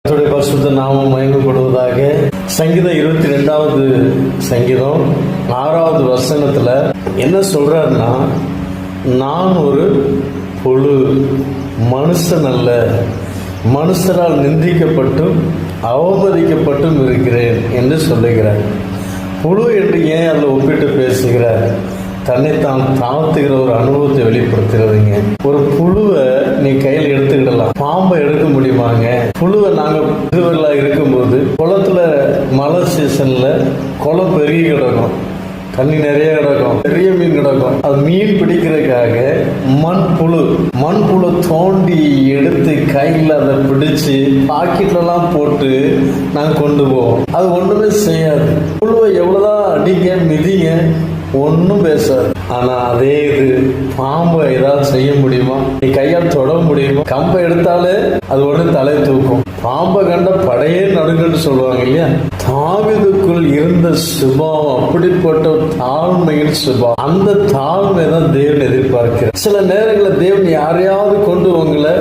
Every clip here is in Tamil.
கர்த்தருடைய பரிசுத்த நாமம் மகிமைப்படுவதாக. சங்கீதம் 22வது சங்கீதம் 6வது வசனத்துல என்ன சொல்றாருன்னா, நான் ஒரு புழு, மனுஷன் அல்ல, மனுஷரால் நிந்திக்கப்பட்டும் அவமதிக்கப்பட்டும் இருக்கிறேன் என்று சொல்லுகிறார். புழு என்று ஏன் அதில் ஒப்பிட்டு பேசுகிறார்? தன்னைத்தான் தாழ்த்துகிற ஒரு அனுபவத்தை வெளிப்படுத்துறதுங்க. ஒரு புழுவை நீ கையில் எடுத்துக்கிடலாம், பாம்பை எடுக்க முடியுமாங்க? புழுவை நாங்கள் புதுவர்களா இருக்கும்போது குளத்துல மழை சீசன்ல குளம் பெருகி கிடக்கும், தண்ணி நிறைய கிடக்கும், பெரிய மீன் கிடக்கும். அது மீன் பிடிக்கிறதுக்காக மண்புழு தோண்டி எடுத்து கையில் அதை பிடிச்சு பாக்கெட்லாம் போட்டு நாங்கள் கொண்டு போவோம். அது ஒன்றுமே செய்யாது. புழுவை எவ்வளோதான் அடிங்க மிதிங்க ஒன்றும் பேசாது. ஆனா அதே இது பாம்பை ஏதாவது செய்ய முடியுமா? நீ கையால் தொட முடியுமா? கம்பை எடுத்தாலே அது உடனே தலை தூக்கும். பாம்பை கண்ட படையே நடுங்கன்னு சொல்லுவாங்க இல்லையா? தாவீதுக்குள் இருந்த சுபாவம் அப்படிப்பட்ட தாழ்மையின் சுபாவம். அந்த தாழ்மை தான் தேவன் எதிர்பார்க்கிறார். சில நேரங்களில் தேவன் யாரையாவது கொண்டு உங்களை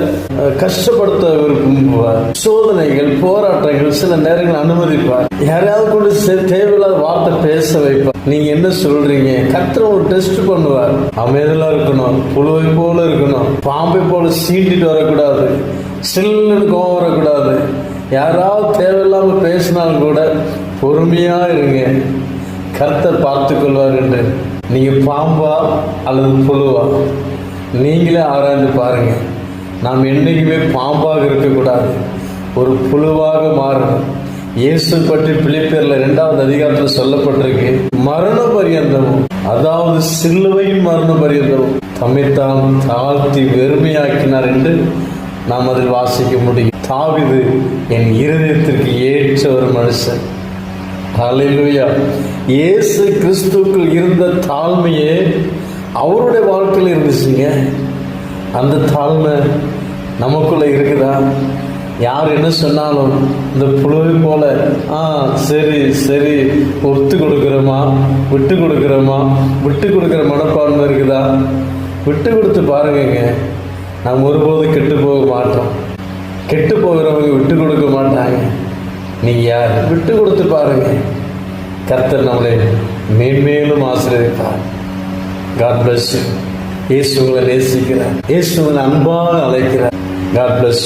கஷ்டப்படுத்த விரும்புவார். சோதனைகள், போராட்டங்கள் சில நேரங்கள் அனுமதிப்பார். யாரையாவது கொண்டு தேவையில்லாத வார்த்தை பேச வைப்பார். நீங்க என்ன சொல்றீங்க? கர்த்தர் ஒரு டெஸ்ட் பண்ணுவார். அமைதியா இருக்கணும், புழுவை போல இருக்கணும், பாம்பை போல சீண்டிட்டு வரக்கூடாது, சில்லுன்னு கோவம் வரக்கூடாது. யாராவது தேவையில்லாம பேசினாலும் கூட பொறுமையா இருங்க, கர்த்தர் பார்த்துக் கொள்வார் என்று. நீங்க பாம்பா அல்லது புழுவா? நீங்களே ஆராய்ந்து பாருங்க. நாம் என்னைக்குமே பாம்பாக இருக்கக்கூடாது, ஒரு புழுவாக மாறணும். இயேசு பற்றி பிலிப்பியர்ல 2வது அதிகாரத்தில் சொல்லப்பட்டிருக்கு, மரண பரியந்தமும், அதாவது சிலுவையின் மரண பரியந்தமும் தம்மைத்தான் தாழ்த்தி வெறுமையாக்கினார் என்று நாம் அதில் வாசிக்க முடியும். தாவீது என் இருதயத்திற்கு ஏற்ற ஒரு மனுஷன். ஹல்லேலூயா. இயேசு கிறிஸ்துவுக்குள் இருந்த தாழ்மையே அவருடைய வாழ்க்கையில் இருந்துச்சுங்க. அந்த தாழ்மை நமக்குள்ள இருக்குதா? யார் என்ன சொன்னாலும் இந்த புழுவை போல சரி சரி ஒத்து கொடுக்குறோமா, விட்டு கொடுக்குற மனப்பான்மை இருக்குதா? விட்டு கொடுத்து பாருங்க. நாம் ஒருபோதும் கெட்டு போக மாட்டோம். கெட்டு போகிறவங்க விட்டு கொடுக்க மாட்டாங்க. நீங்க யார்? விட்டு கொடுத்து பாருங்க. கர்த்தர் நம்மளை மேன்மேலும் ஆசீர்வதிப்பார். God bless you. இயேசு உங்களை நேசிக்கிறார். இயேசு உங்களை அன்பாக அழைக்கிறார். God bless you.